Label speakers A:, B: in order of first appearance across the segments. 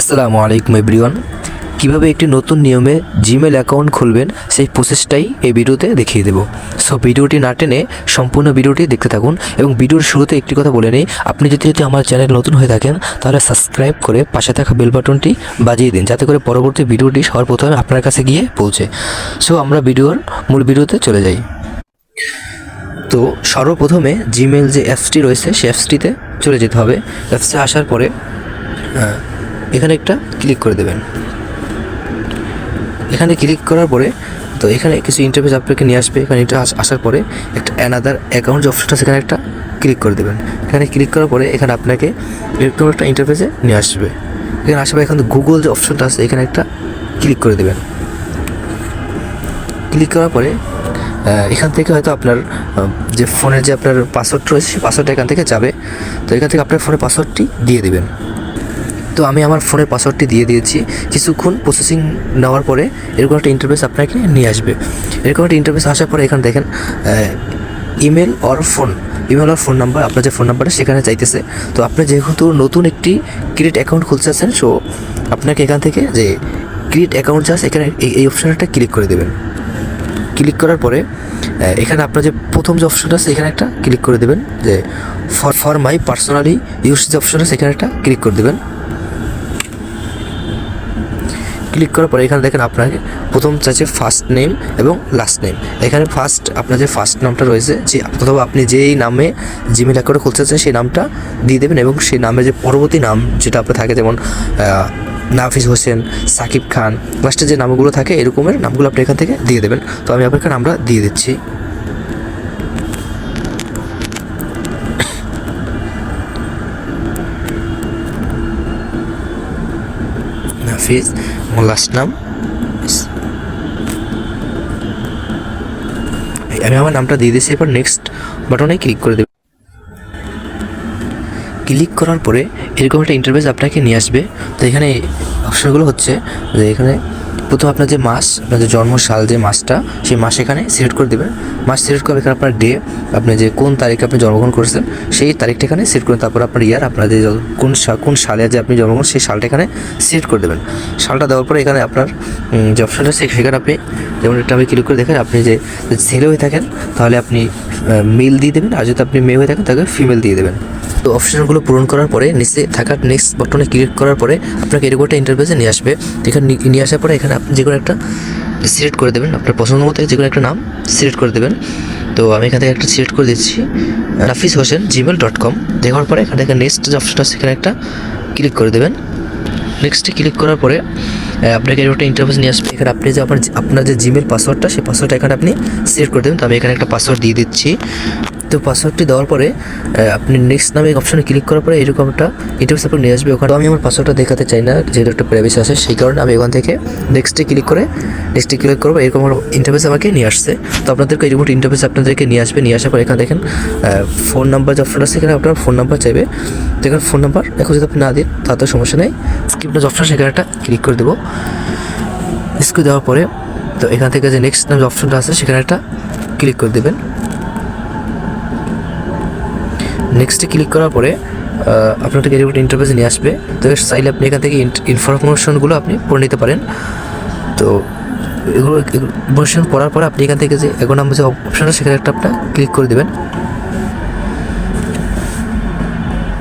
A: আসসালামু আলাইকুম এভরিওয়ান। কীভাবে একটি নতুন নিয়মে জিমেল অ্যাকাউন্ট খুলবেন সেই প্রসেসটাই এই ভিডিওতে দেখিয়ে দেবো। সো ভিডিওটি না টেনে সম্পূর্ণ ভিডিওটি দেখতে থাকুন এবং ভিডিওর শুরুতে একটি কথা বলে নিই, আপনি যদি আমার চ্যানেল নতুন হয়ে থাকেন তাহলে সাবস্ক্রাইব করে পাশে থাকা বেল বাটনটি বাজিয়ে দিন, যাতে করে পরবর্তী ভিডিওটি সবার প্রথমে আপনার কাছে গিয়ে পৌঁছে। সো আমরা মূল ভিডিওতে চলে যাই। তো সর্বপ্রথমে জিমেল যে অ্যাপসটি রয়েছে সেই অ্যাপসটিতে চলে যেতে হবে। অ্যাপসে আসার পরে এখানে একটা ক্লিক করে দেবেন। এখানে ক্লিক করার পরে তো এখানে কিছু ইন্টারফেস আপনাকে নিয়ে আসবে। এখানে এটা আসার পরে একটা অ্যানাদার অ্যাকাউন্ট যে অপশনটা সেখানে একটা ক্লিক করে দেবেন। এখানে ক্লিক করার পরে এখানে আপনাকে এরকম একটা ইন্টারফেসে নিয়ে আসবে। এখানে আসবে এখানে গুগল যে অপশনটা আছে এখানে একটা ক্লিক করে দেবেন। ক্লিক করার পরে এখান থেকে হয়তো আপনার যে ফোনের যে আপনার পাসওয়ার্ড রয়েছে সেই পাসওয়ার্ডটা এখান থেকে যাবে। তো এখান থেকে আপনার ফোনের পাসওয়ার্ডটি দিয়ে দেবেন। তো আমি আমার ফোনের পাসওয়ার্ডটি দিয়ে দিয়েছি। কিছুক্ষণ প্রসেসিং নেওয়ার পরে এরকম একটা ইন্টারফেস আপনাকে নিয়ে আসবে। এরকম একটা ইন্টারফেস আসার পরে এখানে দেখেন ইমেল অর ফোন নাম্বার, আপনার যে ফোন নাম্বারটা সেখানে চাইতেছে। তো আপনি যেহেতু নতুন একটি ক্রিয়েট অ্যাকাউন্ট খুলতে চাচ্ছেন, সো আপনাকে এখান থেকে যে ক্রিয়েট অ্যাকাউন্ট যা আছে এখানে এই অপশানটা ক্লিক করে দেবেন। ক্লিক করার পরে এখানে আপনার যে প্রথম যে অপশনটা আছে এখানে একটা ক্লিক করে দেবেন। যে ফর মাই পার্সোনালি ইউজ যে অপশন আছে এখানে একটা ক্লিক করে দেবেন। ক্লিক করার পরে এখানে দেখেন আপনাকে প্রথম চাইছে ফার্স্ট নেম এবং লাস্ট নেম। এখানে আপনার যে ফার্স্ট নামটা রয়েছে যে অথবা আপনি যেই নামে জিমেল অ্যাকাউন্ট খুলতে চাচ্ছেন সেই নামটা দিয়ে দেবেন এবং সেই নামের যে পরবর্তী নাম যেটা আপনার থাকে, যেমন নাফিস হোসেন, সাকিব খান, লাস্টে যে নামগুলো থাকে এরকমের নামগুলো আপনি এখান থেকে দিয়ে দেবেন। তো আমি আপনাকে নামটা দিয়ে দিচ্ছি। নাফিস, লাস্ট নাম আমি আমার নামটা দিয়ে দিচ্ছি। এবার নেক্সট বাটনে ক্লিক করে দেবেন। ক্লিক করার পরে এরকম একটা ইন্টারফেস আপনাকে নিয়ে আসবে। তো এখানে অপশনগুলো হচ্ছে যে এখানে প্রথম আপনার যে মাস, আপনার যে জন্ম সাল, যে মাসটা সেই মাস এখানে সিলেক্ট করে দেবেন। মাস সিলেক্ট করে এখানে আপনার ডে, আপনি যে কোন তারিখে আপনি জন্মগ্রহণ করেছেন সেই তারিখটা এখানে সিলেক্ট করুন। তারপর আপনার ইয়ার, আপনার যে কোন সালে যে আপনি জন্মগ্রহণ সেই সালটা এখানে সিলেক্ট করে দেবেন। সালটা দেওয়ার পরে এখানে আপনার যে অপশনটা আছে সেখানে আপনি যেমন এটা আমি ক্লিক করে দেখেন, আপনি যে ছেলে হয়ে থাকেন তাহলে আপনি মেল দিয়ে দেবেন, আর যদি আপনি মেয়ে হয়ে থাকেন তাহলে ফিমেল দিয়ে দেবেন। তো অপশনগুলো পূরণ করার পরে নিচে থাকা নেক্সট বাটনে ক্লিক করার পরে আপনাকে এরকম একটা ইন্টারফেসে নিয়ে আসবে। এখানে নিয়ে আসার পরে এখানে আপনি যে কোনো একটা সিলেক্ট করে দেবেন, আপনার পছন্দ মতো যে কোনো একটা নাম সিলেক্ট করে দেবেন। তো আমি এখান থেকে একটা সিলেক্ট করে দিচ্ছি, নাফিস হোসেন gmail.com। দেখার পরে এখান থেকে নেক্সট যে অপশনটা সেখানে একটা ক্লিক করে দেবেন। নেক্সটে ক্লিক করার পরে আপনাকে একটা ইন্টারফেস নিয়ে আসবে। এখানে আপনি যে আপনার যে জিমেল পাসওয়ার্ডটা সেই পাসওয়ার্ডটা এখানে আপনি সিলেক্ট করে দেবেন। তো আমি এখানে একটা পাসওয়ার্ড দিয়ে দিচ্ছি। তো পাসওয়ার্ডটি দেওয়ার পরে আপনি নেক্সট নামে অপশনে ক্লিক করার পরে এরকম একটা ইন্টারফেস আপনার নিয়ে আসবে। ওখানে আমি আমার পাসওয়ার্ডটা দেখাতে চাই না, যেহেতু একটা প্রাইভেসি আছে, সেই কারণে আমি ওখান থেকে নেক্সটে ক্লিক করবো। এরকম ইন্টারফেস আমাকে নিয়ে আসছে। তো আপনাদেরকে এরকম ইন্টারফেস আপনাদেরকে নিয়ে আসবে। নিয়ে আসার পর এখানে দেখেন ফোন নাম্বার যে অপশন আছে এখানে আপনার ফোন নাম্বার চাইবে। তো এখানে ফোন নাম্বার এখন যদি আপনি না দিন তাতে সমস্যা নেই, স্কিপ যে অপশন সেখানে একটা ক্লিক করে দেবো। স্কিপ দেওয়ার পরে তো এখান থেকে যে নেক্সট নাম যে অপশনটা আছে সেখানে একটা ক্লিক করে দেবেন। নেক্সটে ক্লিক করার পরে আপনাদেরকে এরকম ইন্টারফেসে নিয়ে আসবে। তো চাইলে আপনি এখান থেকে ইনফরমেশনগুলো আপনি পড়ে নিতে পারেন। তো এগুলো ইনফরমেশন পড়ার পরে আপনি এখান থেকে যে এখন নাম্বার যে অপশনটা সেখানে একটা আপনার ক্লিক করে দেবেন।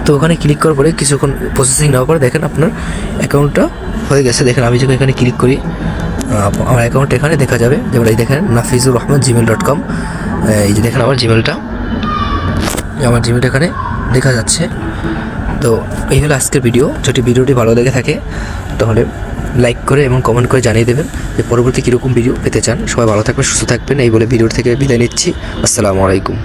A: তো ওখানে ক্লিক করার পরে কিছুক্ষণ প্রসেসিং নেওয়ার পরে দেখেন আপনার অ্যাকাউন্টটা হয়ে গেছে। দেখেন আমি যখন এখানে ক্লিক করি আমার অ্যাকাউন্ট এখানে দেখা যাবে। যেমন এই দেখেন নাফিজুর রহমান gmail.com। এই যে দেখেন আমার জিমেলটা এখানে দেখা যাচ্ছে। তো এই হলো আজকের ভিডিও। যদি ভিডিওটি ভালো লেগে থাকে তাহলে লাইক করে এবং কমেন্ট করে জানিয়ে দেবেন যে পরবর্তী কীরকম ভিডিও পেতে চান। সবাই ভালো থাকবেন, সুস্থ থাকবেন এই বলে ভিডিও থেকে বিদায় নিচ্ছি। আসসালামু আলাইকুম।